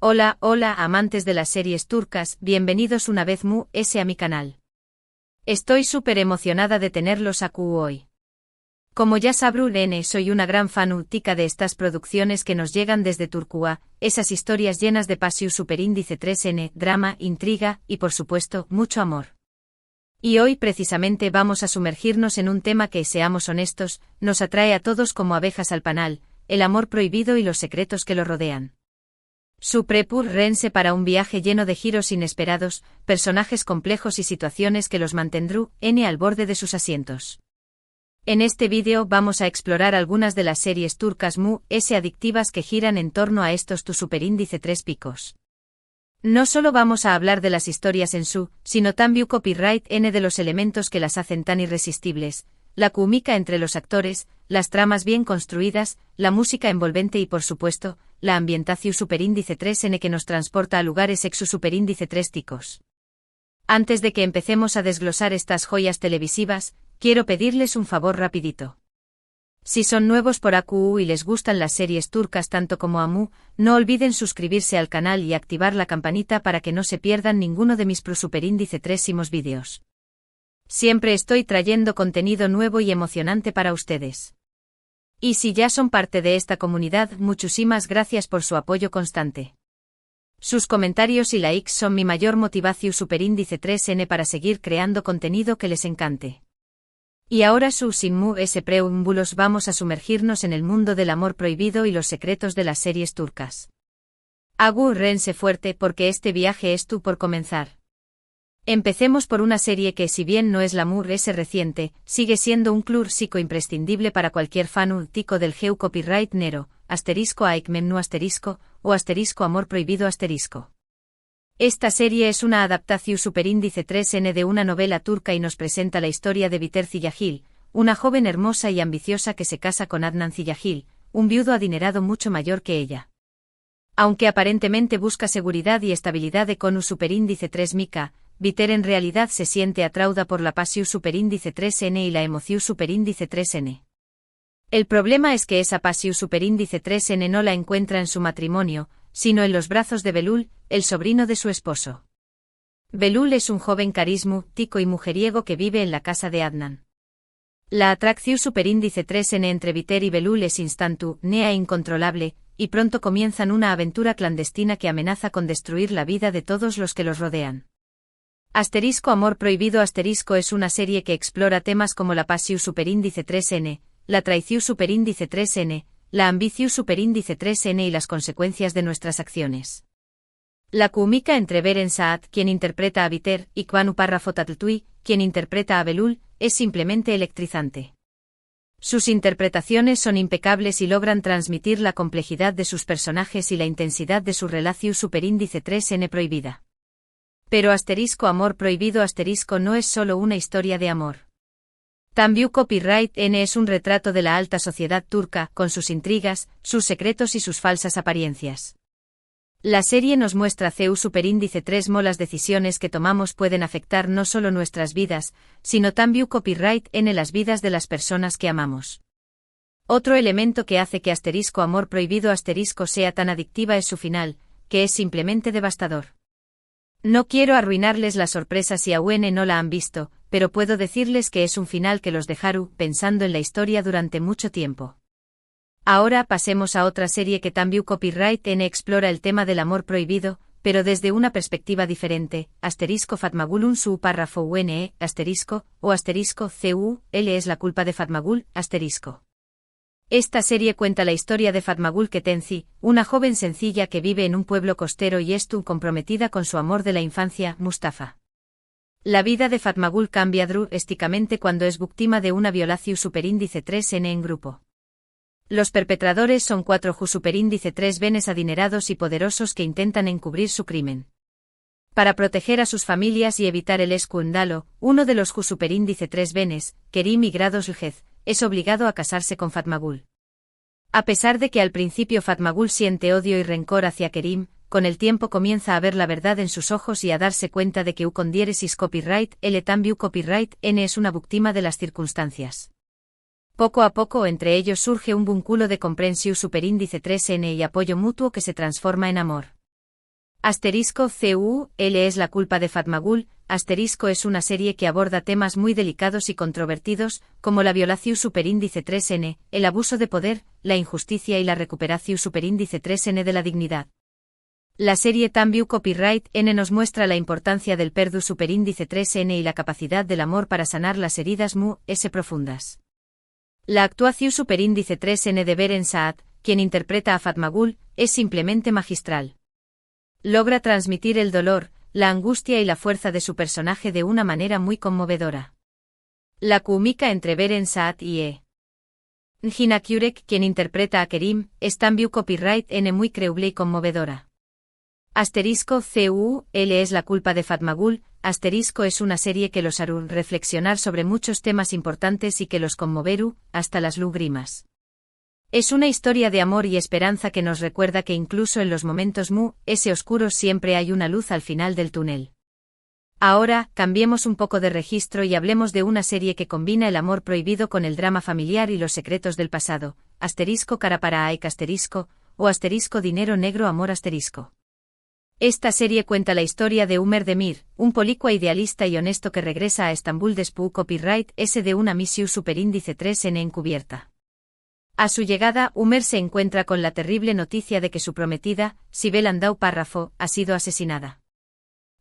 Hola, hola amantes de las series turcas, bienvenidos una vez más a mi canal. Estoy súper emocionada de tenerlos aquí hoy. Como ya sabrán, soy una gran fanática de estas producciones que nos llegan desde Turquía, esas historias llenas de pasión superíndice 3N, drama, intriga y por supuesto, mucho amor. Y hoy precisamente vamos a sumergirnos en un tema que, seamos honestos, nos atrae a todos como abejas al panal, el amor prohibido y los secretos que lo rodean. Su prepúrense para un viaje lleno de giros inesperados, personajes complejos y situaciones que los mantendrán al borde de sus asientos. En este vídeo vamos a explorar algunas de las series turcas adictivas que giran en torno a estos tu superíndice 3 picos. No solo vamos a hablar de las historias en su, sino también copyright de los elementos que las hacen tan irresistibles, la química entre los actores, las tramas bien construidas, la música envolvente y por supuesto, la ambientación superíndice 3N que nos transporta a lugares exu superíndice 3 ticos. Antes de que empecemos a desglosar estas joyas televisivas, quiero pedirles un favor rapidito. Si son nuevos por AQU y les gustan las series turcas tanto como a mí, no olviden suscribirse al canal y activar la campanita para que no se pierdan ninguno de mis superíndice 3 vídeos. Siempre estoy trayendo contenido nuevo y emocionante para ustedes. Y si ya son parte de esta comunidad, muchísimas gracias por su apoyo constante. Sus comentarios y likes son mi mayor motivación superíndice 3N para seguir creando contenido que les encante. Y ahora sin preámbulos vamos a sumergirnos en el mundo del amor prohibido y los secretos de las series turcas. Agárrense fuerte porque este viaje es por comenzar. Empecemos por una serie que, si bien no es la reciente, sigue siendo un clásico imprescindible para cualquier fanático del geu copyright nero, *Aikmen o amor prohibido *. Esta serie es una adaptación superíndice 3N de una novela turca y nos presenta la historia de Biter Ziyagil, una joven hermosa y ambiciosa que se casa con Adnan Ziyagil, un viudo adinerado mucho mayor que ella. Aunque aparentemente busca seguridad y estabilidad con un superíndice 3 mica, Biter en realidad se siente atraída por la pasión superíndice 3N y la emoción superíndice 3N. El problema es que esa pasión superíndice 3N no la encuentra en su matrimonio, sino en los brazos de Belul, el sobrino de su esposo. Belul es un joven carismático y mujeriego que vive en la casa de Adnan. La atracción superíndice 3N entre Biter y Belul es instantánea e incontrolable, y pronto comienzan una aventura clandestina que amenaza con destruir la vida de todos los que los rodean. Amor prohibido es una serie que explora temas como la pasión superíndice 3N, la traición superíndice 3N, la ambición superíndice 3N y las consecuencias de nuestras acciones. La química entre Beren Saat, quien interpreta a Biter, y Kwanu Parrafotatltui, quien interpreta a Belul, es simplemente electrizante. Sus interpretaciones son impecables y logran transmitir la complejidad de sus personajes y la intensidad de su relación superíndice 3N prohibida. Pero amor prohibido no es solo una historia de amor. También Copyright N es un retrato de la alta sociedad turca, con sus intrigas, sus secretos y sus falsas apariencias. La serie nos muestra superíndice 3 las decisiones que tomamos pueden afectar no solo nuestras vidas, sino también Copyright N las vidas de las personas que amamos. Otro elemento que hace que amor prohibido sea tan adictiva es su final, que es simplemente devastador. No quiero arruinarles la sorpresa si aún no la han visto, pero puedo decirles que es un final que los dejará pensando en la historia durante mucho tiempo. Ahora pasemos a otra serie que también Copyright N explora el tema del amor prohibido, pero desde una perspectiva diferente, Fatmagul un su párrafo UNE, *CU, L es la culpa de Fatmagul, *. Esta serie cuenta la historia de Fatmagul Ketenci, una joven sencilla que vive en un pueblo costero y es comprometida con su amor de la infancia, Mustafa. La vida de Fatmagul cambia drásticamente cuando es víctima de una violación superíndice 3N en grupo. Los perpetradores son 4 superíndice 3 benes adinerados y poderosos que intentan encubrir su crimen. Para proteger a sus familias y evitar el escándalo, uno de los superíndice 3 benes, Kerim y Grados Lhez, es obligado a casarse con Fatmagul. A pesar de que al principio Fatmagul siente odio y rencor hacia Kerim, con el tiempo comienza a ver la verdad en sus ojos y a darse cuenta de que con diéresis copyright L también copyright N es una víctima de las circunstancias. Poco a poco entre ellos surge un vínculo de comprensión superíndice 3N y apoyo mutuo que se transforma en amor. *CUL es la culpa de Fatmagul. Es una serie que aborda temas muy delicados y controvertidos, como la violación superíndice 3N, el abuso de poder, la injusticia y la recuperación superíndice 3N de la dignidad. La serie También Copyright N nos muestra la importancia del perdu superíndice 3N y la capacidad del amor para sanar las heridas S profundas. La actuación superíndice 3N de Beren Saat, quien interpreta a Fatmagul, es simplemente magistral. Logra transmitir el dolor, la angustia y la fuerza de su personaje de una manera muy conmovedora. La química entre Beren Saat y Gina Kurek, quien interpreta a Kerim, es también copyright N muy creíble y conmovedora. *CUL es la culpa de Fatmagul. Es una serie que los hará reflexionar sobre muchos temas importantes y que los conmoverá, hasta las lágrimas. Es una historia de amor y esperanza que nos recuerda que incluso en los momentos oscuros siempre hay una luz al final del túnel. Ahora, cambiemos un poco de registro y hablemos de una serie que combina el amor prohibido con el drama familiar y los secretos del pasado. *Cara para Aik o dinero negro amor *. Esta serie cuenta la historia de Umer Demir, un policua idealista y honesto que regresa a Estambul después copyright S de una misión superíndice 3N encubierta. A su llegada, Umer se encuentra con la terrible noticia de que su prometida, Sibel Andau Párrafo, ha sido asesinada.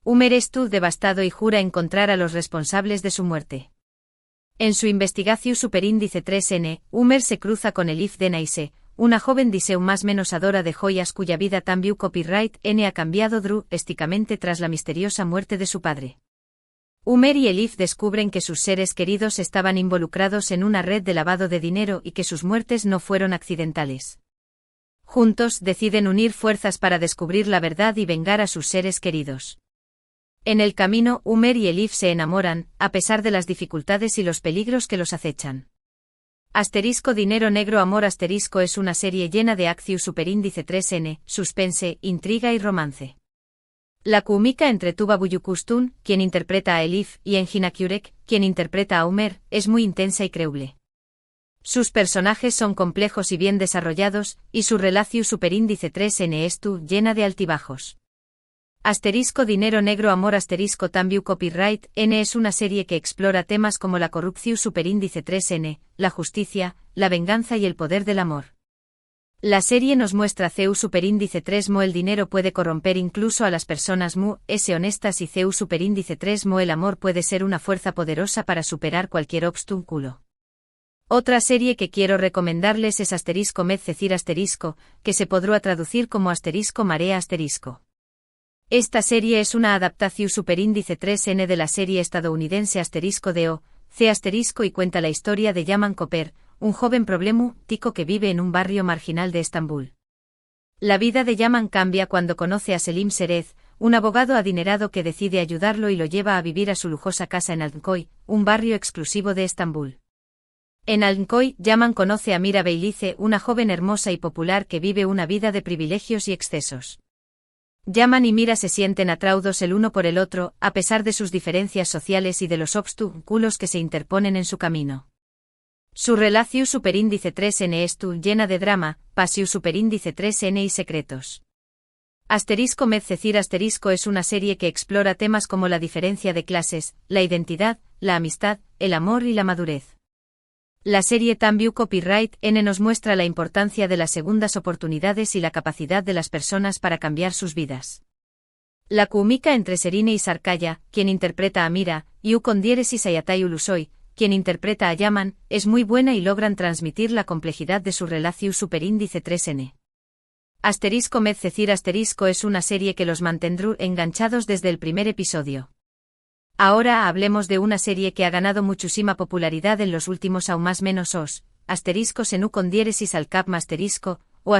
Umer está devastado y jura encontrar a los responsables de su muerte. En su investigación superíndice 3N, Umer se cruza con Elif Denaise, una joven diseu más menos adora de joyas cuya vida también copyright N ha cambiado drásticamente tras la misteriosa muerte de su padre. Umer y Elif descubren que sus seres queridos estaban involucrados en una red de lavado de dinero y que sus muertes no fueron accidentales. Juntos deciden unir fuerzas para descubrir la verdad y vengar a sus seres queridos. En el camino, Umer y Elif se enamoran, a pesar de las dificultades y los peligros que los acechan. *Dinero negro amor es una serie llena de acción superíndice 3N, suspense, intriga y romance. La química entre Tuba Büyüküstün, quien interpreta a Elif, y Engin Akyurek, quien interpreta a Umer, es muy intensa y creíble. Sus personajes son complejos y bien desarrollados, y su relación superíndice 3N es llena de altibajos. *Dinero negro amor también copyright N es una serie que explora temas como la corrupción superíndice 3N, la justicia, la venganza y el poder del amor. La serie nos muestra CEU superíndice 3 el dinero puede corromper incluso a las personas honestas y CEU superíndice 3 el amor puede ser una fuerza poderosa para superar cualquier obstáculo. Otra serie que quiero recomendarles es *Medcecir que se podrá traducir como *marea *. Esta serie es una adaptación superíndice 3N de la serie estadounidense *C* y cuenta la historia de Yaman Koper, un joven problemático que vive en un barrio marginal de Estambul. La vida de Yaman cambia cuando conoce a Selim Serez, un abogado adinerado que decide ayudarlo y lo lleva a vivir a su lujosa casa en Altınköy, un barrio exclusivo de Estambul. En Altınköy, Yaman conoce a Mira Beylice, una joven hermosa y popular que vive una vida de privilegios y excesos. Yaman y Mira se sienten atraídos el uno por el otro, a pesar de sus diferencias sociales y de los obstáculos que se interponen en su camino. Su relación superíndice 3N es llena de drama, pasión superíndice 3N y secretos. *Medcecir es una serie que explora temas como la diferencia de clases, la identidad, la amistad, el amor y la madurez. La serie también copyright N nos muestra la importancia de las segundas oportunidades y la capacidad de las personas para cambiar sus vidas. La química entre Serine y Sarkaya, quien interpreta a Mira, y Ukondieres y Sayatay Ulusoy, quien interpreta a Yaman, es muy buena y logran transmitir la complejidad de su relación superíndice 3N. *Medcecir es una serie que los mantendrá enganchados desde el primer episodio. Ahora hablemos de una serie que ha ganado muchísima popularidad en los últimos aún más menos *Senú con diéresis al cap o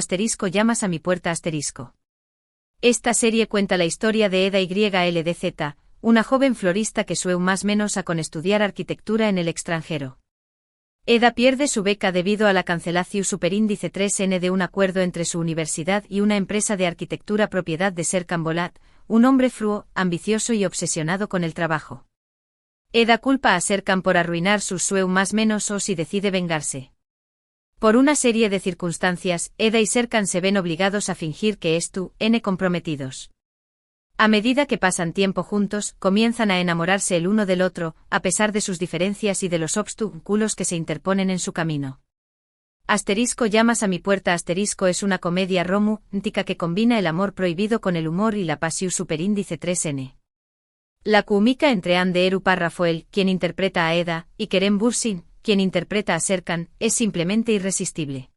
*llamas a mi puerta *. Esta serie cuenta la historia de Eda YLDZ, una joven florista que sueña más menos a con estudiar arquitectura en el extranjero. Eda pierde su beca debido a la cancelación superíndice 3N de un acuerdo entre su universidad y una empresa de arquitectura propiedad de Serkan Bolat, un hombre fruo, ambicioso y obsesionado con el trabajo. Eda culpa a Serkan por arruinar sus sueños más menos y decide vengarse. Por una serie de circunstancias, Eda y Serkan se ven obligados a fingir que comprometidos. A medida que pasan tiempo juntos, comienzan a enamorarse el uno del otro, a pesar de sus diferencias y de los obstáculos que se interponen en su camino. Llamas a mi puerta es una comedia romántica que combina el amor prohibido con el humor y la pasión superíndice 3N. La química entre Anderu Parrafoel, quien interpreta a Eda, y Kerem Bürsin, quien interpreta a Serkan, es simplemente irresistible.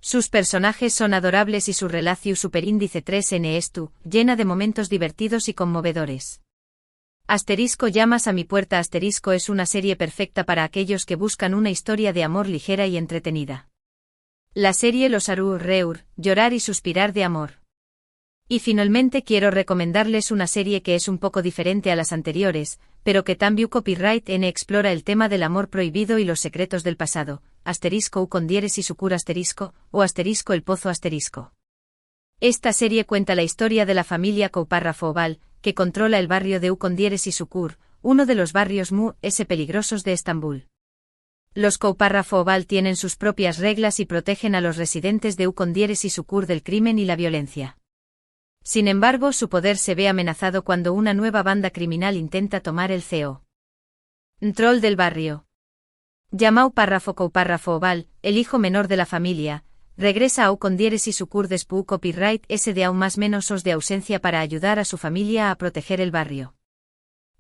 Sus personajes son adorables y su relación superíndice 3N llena de momentos divertidos y conmovedores. Llamas a mi puerta es una serie perfecta para aquellos que buscan una historia de amor ligera y entretenida. La serie los hará reír, llorar y suspirar de amor. Y finalmente quiero recomendarles una serie que es un poco diferente a las anteriores, pero que también Copyright N explora el tema del amor prohibido y los secretos del pasado, U con diéresis sucur o el pozo . Esta serie cuenta la historia de la familia Couparrafoval, que controla el barrio de U con diéresis sucur, uno de los barrios peligrosos de Estambul. Los Couparrafoval tienen sus propias reglas y protegen a los residentes de U con diéresis sucur del crimen y la violencia. Sin embargo, su poder se ve amenazado cuando una nueva banda criminal intenta tomar el CEO. Troll del barrio. Llamado Couparrafoval, el hijo menor de la familia, regresa a U con diéresis sucur después Copyright S de aún más menos os de ausencia para ayudar a su familia a proteger el barrio.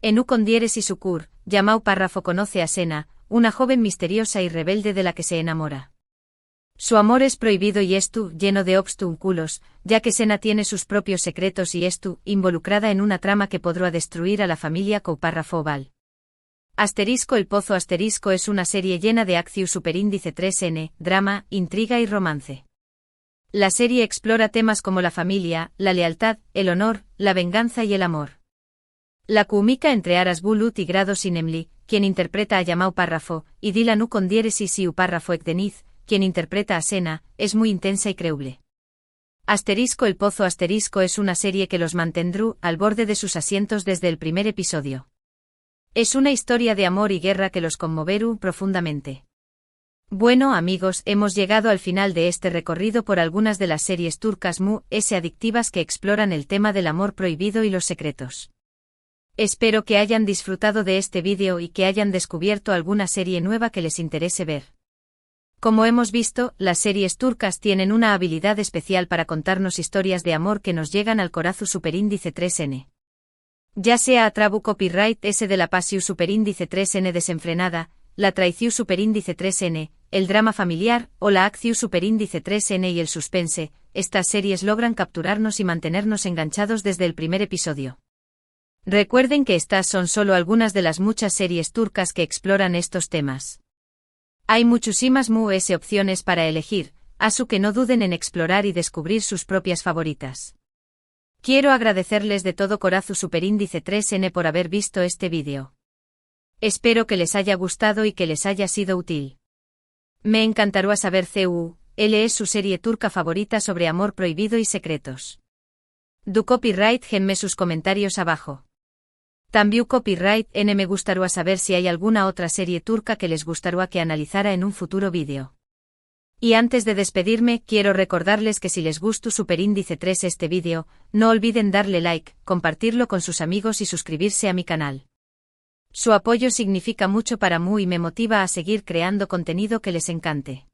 En U con diéresis sucur, llamado Párrafo conoce a Sena, una joven misteriosa y rebelde de la que se enamora. Su amor es prohibido y lleno de obstáculos, ya que Sena tiene sus propios secretos y involucrada en una trama que podrá destruir a la familia Couparrafoval. El pozo es una serie llena de acción superíndice 3N, drama, intriga y romance. La serie explora temas como la familia, la lealtad, el honor, la venganza y el amor. La química entre Aras Bulut y Grado Sinemli, quien interpreta a Llamau Párrafo, y Dylan U con diéresis y U Párrafo Ekdeniz, quien interpreta a Sena, es muy intensa y creíble. El pozo es una serie que los mantendrá al borde de sus asientos desde el primer episodio. Es una historia de amor y guerra que los conmoverá profundamente. Bueno amigos, hemos llegado al final de este recorrido por algunas de las series turcas adictivas que exploran el tema del amor prohibido y los secretos. Espero que hayan disfrutado de este vídeo y que hayan descubierto alguna serie nueva que les interese ver. Como hemos visto, las series turcas tienen una habilidad especial para contarnos historias de amor que nos llegan al corazón superíndice 3N. Ya sea a trabu Copyright S de la pasión superíndice 3N desenfrenada, la traición superíndice 3N, el drama familiar o la acción superíndice 3N y el suspense, estas series logran capturarnos y mantenernos enganchados desde el primer episodio. Recuerden que estas son solo algunas de las muchas series turcas que exploran estos temas. Hay muchísimas opciones para elegir, así que no duden en explorar y descubrir sus propias favoritas. Quiero agradecerles de todo corazón superíndice 3N por haber visto este vídeo. Espero que les haya gustado y que les haya sido útil. Me encantará saber cuál es su serie turca favorita sobre amor prohibido y secretos. Du copyright genme sus comentarios abajo. También Copyright N me gustaría saber si hay alguna otra serie turca que les gustaría que analizara en un futuro vídeo. Y antes de despedirme, quiero recordarles que si les gustó superíndice 3 este vídeo, no olviden darle like, compartirlo con sus amigos y suscribirse a mi canal. Su apoyo significa mucho para mí y me motiva a seguir creando contenido que les encante.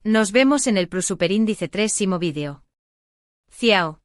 Nos vemos en el superíndice 3 vídeo. Ciao.